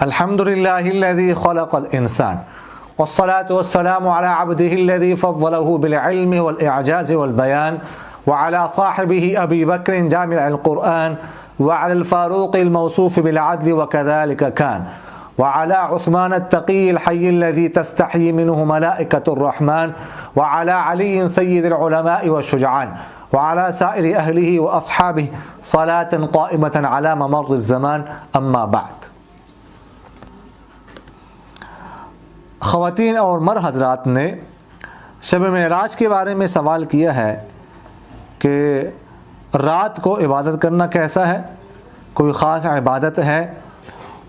الحمد لله الذي خلق الإنسان والصلاة والسلام على عبده الذي فضله بالعلم والإعجاز والبيان وعلى صاحبه أبي بكر جامع القرآن وعلى الفاروق الموصوف بالعدل وكذلك كان وعلى عثمان التقي الحي الذي تستحيي منه ملائكة الرحمن وعلى علي سيد العلماء والشجعان وعلى سائر أهله وأصحابه صلاة قائمة على ممر الزمان أما بعد. خواتین اور مر حضرات نے شب معراج کے بارے میں سوال کیا ہے کہ رات کو عبادت کرنا کیسا ہے، کوئی خاص عبادت ہے،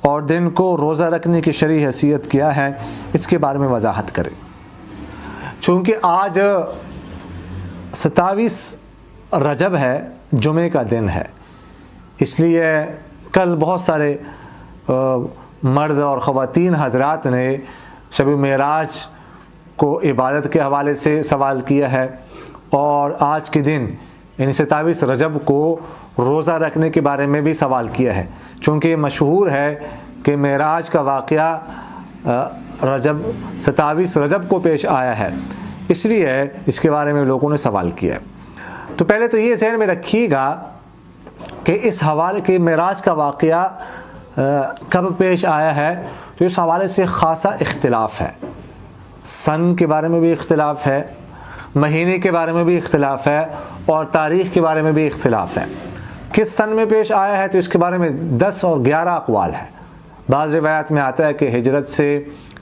اور دن کو روزہ رکھنے کی شرعی حیثیت کیا ہے، اس کے بارے میں وضاحت کریں. چونکہ آج 27 رجب ہے، جمعے کا دن ہے، اس لیے کل بہت سارے مرد اور خواتین حضرات نے شب معراج کو عبادت کے حوالے سے سوال کیا ہے، اور آج کے دن یعنی 27 رجب کو روزہ رکھنے کے بارے میں بھی سوال کیا ہے. چونکہ یہ مشہور ہے کہ معراج کا واقعہ 27 رجب کو پیش آیا ہے، اس لیے اس کے بارے میں لوگوں نے سوال کیا ہے. تو پہلے تو یہ ذہن میں رکھیے گا کہ اس حوالے کے معراج کا واقعہ کب پیش آیا ہے، تو اس حوالے سے خاصا اختلاف ہے. سن کے بارے میں بھی اختلاف ہے، مہینے کے بارے میں بھی اختلاف ہے، اور تاریخ کے بارے میں بھی اختلاف ہے. کس سن میں پیش آیا ہے تو اس کے بارے میں 10 اور 11 اقوال ہیں. بعض روایات میں آتا ہے کہ ہجرت سے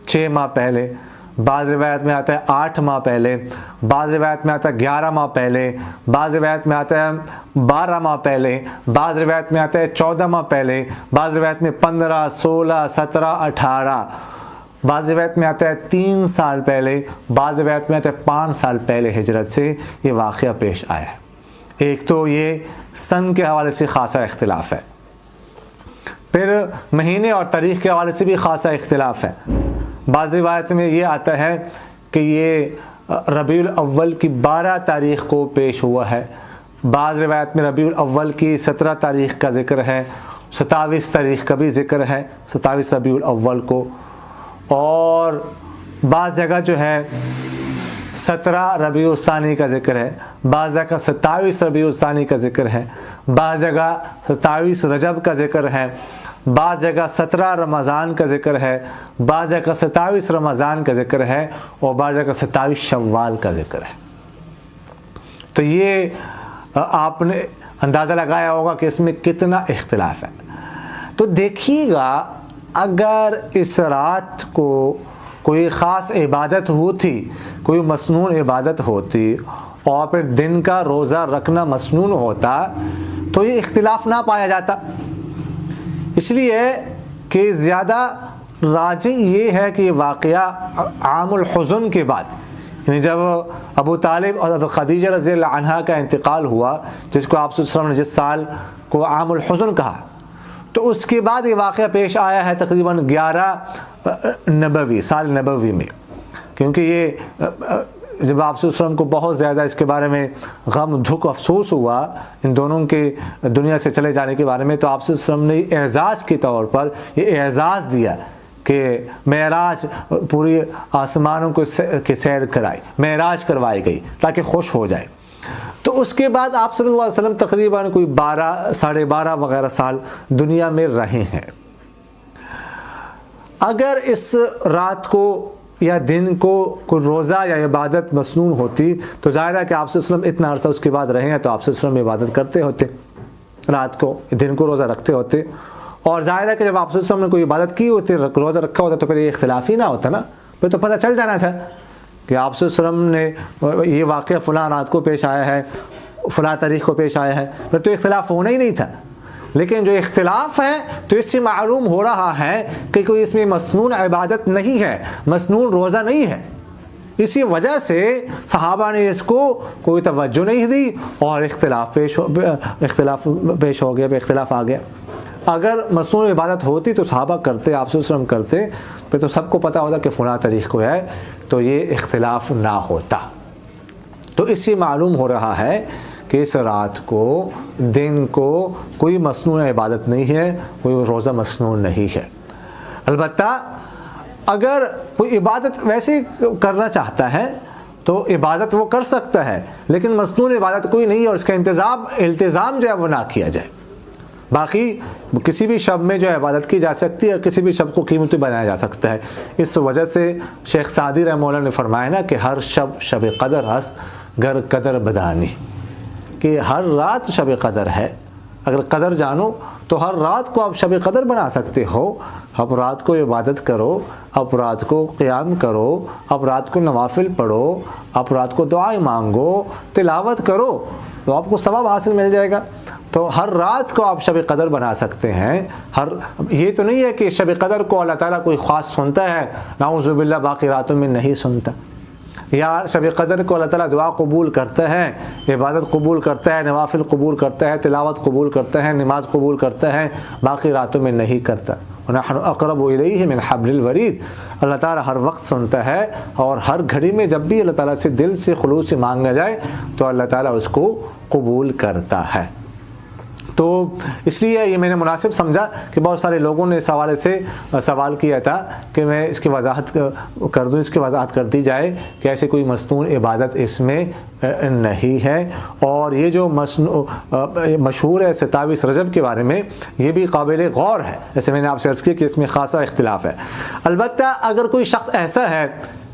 6 ماہ پہلے، بعض روایت میں آتا ہے 8 ماہ پہلے، بعض روایت میں آتا ہے 11 ماہ پہلے، بعض روایت میں آتا ہے 12 ماہ پہلے، بعض روایت میں آتا ہے 14 ماہ پہلے، بعض روایت میں 15، 16، 17، 18، بعض روایت میں آتا ہے 3 سال پہلے، بعض روایت میں آتا ہے 5 سال پہلے ہجرت سے یہ واقعہ پیش آیا ہے. ایک تو یہ سن کے حوالے سے خاصا اختلاف ہے، پھر مہینے اور تاریخ کے حوالے سے بھی خاصا اختلاف ہے. بعض روایت میں یہ آتا ہے کہ یہ ربیع الاول کی 12 تاریخ کو پیش ہوا ہے، بعض روایت میں ربیع الاول کی 17 تاریخ کا ذکر ہے، 27 تاریخ کا بھی ذکر ہے، 27 ربیع الاول کو، اور بعض جگہ جو ہے 17 ربیع الثانی کا ذکر ہے، بعض جگہ 27 ربیع الثانی کا ذکر ہے، بعض جگہ 27 رجب کا ذکر ہے، بعض جگہ 17 رمضان کا ذکر ہے، بعض جگہ 27 رمضان کا ذکر ہے، اور بعض جگہ 27 شوال کا ذکر ہے. تو یہ آپ نے اندازہ لگایا ہوگا کہ اس میں کتنا اختلاف ہے. تو دیکھیے گا اگر اس رات کو کوئی خاص عبادت ہوتی، کوئی مسنون عبادت ہوتی، اور پھر دن کا روزہ رکھنا مسنون ہوتا، تو یہ اختلاف نہ پایا جاتا. اس لیے کہ زیادہ راجح یہ ہے کہ یہ واقعہ عام الحزن کے بعد، یعنی جب ابو طالب اور حضرت خدیجہ رضی اللہ عنہا کا انتقال ہوا، جس کو آپ صلی اللہ علیہ وسلم نے جس سال کو عام الحزن کہا، تو اس کے بعد یہ واقعہ پیش آیا ہے تقریباً 11 نبوی، سال نبوی میں. کیونکہ یہ جب آپ صلی اللہ علیہ وسلم کو بہت زیادہ اس کے بارے میں غم، دکھ، افسوس ہوا ان دونوں کے دنیا سے چلے جانے کے بارے میں، تو آپ صلی اللہ علیہ وسلم نے اعزاز کے طور پر یہ اعزاز دیا کہ معراج پوری آسمانوں کی سیر کرائی، معراج کروائی گئی تاکہ خوش ہو جائے. تو اس کے بعد آپ صلی اللہ علیہ وسلم تقریباً کوئی 12، 12.5 وغیرہ سال دنیا میں رہے ہیں. اگر اس رات کو یا دن کو کوئی روزہ یا عبادت مسنون ہوتی تو ظاہر ہے کہ آپ صلی اللہ علیہ وسلم اتنا عرصہ اس کے بعد رہے ہیں، تو آپ صلی اللہ علیہ وسلم عبادت کرتے ہوتے، رات کو دن کو روزہ رکھتے ہوتے. اور ظاہر ہے کہ جب آپ صلی اللہ علیہ وسلم نے کوئی عبادت کی ہوتی، روزہ رکھا ہوتا، تو پھر یہ اختلاف ہی نہ ہوتا نا، پھر تو پتہ چل جانا تھا کہ آپ صلی اللہ علیہ وسلم نے یہ واقعہ فلاں رات کو پیش آیا ہے، فلاں تاریخ کو پیش آیا ہے، پھر تو اختلاف ہونا ہی نہیں تھا. لیکن جو اختلاف ہے تو اس سے معلوم ہو رہا ہے کہ کوئی اس میں مسنون عبادت نہیں ہے، مسنون روزہ نہیں ہے. اسی وجہ سے صحابہ نے اس کو کوئی توجہ نہیں دی، اور اختلاف پیش ہو گیا، اختلاف آ گیا. اگر مسنون عبادت ہوتی تو صحابہ کرتے، آپ صلی اللہ علیہ وسلم کرتے، پھر تو سب کو پتہ ہوتا کہ فلاں تاریخ کو ہے، تو یہ اختلاف نہ ہوتا. تو اس سے معلوم ہو رہا ہے کہ اس رات کو، دن کو کوئی مسنون عبادت نہیں ہے، کوئی روزہ مسنون نہیں ہے. البتہ اگر کوئی عبادت ویسے کرنا چاہتا ہے تو عبادت وہ کر سکتا ہے، لیکن مصنون عبادت کوئی نہیں ہے اور اس کا التزام جو ہے وہ نہ کیا جائے۔ باقی کسی بھی شب میں جو ہے عبادت کی جا سکتی ہے، کسی بھی شب کو قیمتی بنایا جا سکتا ہے۔ اس وجہ سے شیخ سعدی رحمہ اللہ نے فرمایا نا کہ ہر شب قدر است گر قدر بدانی، کہ ہر رات شب قدر ہے، اگر قدر جانو تو ہر رات کو آپ شب قدر بنا سکتے ہو۔ اب رات کو عبادت کرو، اب رات کو قیام کرو، اب رات کو نوافل پڑھو، اب رات کو دعائیں مانگو، تلاوت کرو، تو آپ کو ثواب حاصل مل جائے گا۔ تو ہر رات کو آپ شب قدر بنا سکتے ہیں۔ یہ تو نہیں ہے کہ شب قدر کو اللہ تعالیٰ کوئی خاص سنتا ہے، نعوذ باللہ باقی راتوں میں نہیں سنتا، یا شب قدر کو اللہ تعالیٰ دعا قبول کرتا ہے، عبادت قبول کرتا ہے، نوافل قبول کرتا ہے، تلاوت قبول کرتا ہے، نماز قبول کرتا ہے، باقی راتوں میں نہیں کرتا۔ وَنَحْنُ أَقْرَبُ إِلَيْهِ مِنْ حَبْلِ الْوَرِيدِ، اللہ تعالیٰ ہر وقت سنتا ہے، اور ہر گھڑی میں جب بھی اللہ تعالیٰ سے دل سے خلوص سے مانگا جائے تو اللہ تعالیٰ اس کو قبول کرتا ہے۔ تو اس لیے یہ میں نے مناسب سمجھا کہ بہت سارے لوگوں نے اس حوالے سے سوال کیا تھا کہ میں اس کی وضاحت کر دوں، اس کی وضاحت کر دی جائے کہ ایسے کوئی مصنون عبادت اس میں نہیں ہے۔ اور یہ جو مشہور ہے 27 رجب کے بارے میں، یہ بھی قابل غور ہے، جیسے میں نے آپ سے عرض کیا کہ اس میں خاصا اختلاف ہے۔ البتہ اگر کوئی شخص ایسا ہے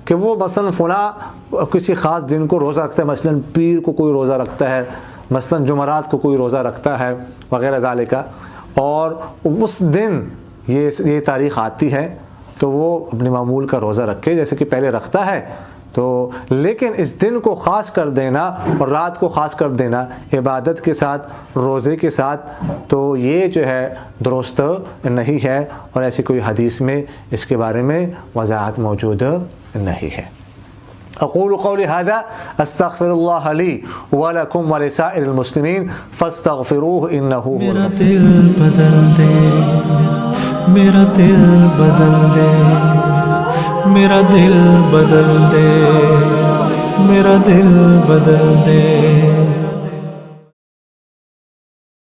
کہ وہ مثلا فلاں کسی خاص دن کو روزہ رکھتا ہے، مثلا پیر کو کوئی روزہ رکھتا ہے، مثلا جمعرات کو کوئی روزہ رکھتا ہے وغیرہ ذالک، اور اس دن یہ تاریخ آتی ہے تو وہ اپنے معمول کا روزہ رکھے جیسے کہ پہلے رکھتا ہے، تو لیکن اس دن کو خاص کر دینا اور رات کو خاص کر دینا عبادت کے ساتھ، روزے کے ساتھ، تو یہ جو ہے درست نہیں ہے، اور ایسی کوئی حدیث میں اس کے بارے میں وضاحت موجود نہیں ہے۔ اقول قولی هذا استغفر اللہ لی ولکم ولسائر المسلمین فاستغفروہ انہ هو میرا دل بدل دے، میرا دل بدل دے، میرا دل بدل دے، میرا دل بدل دے۔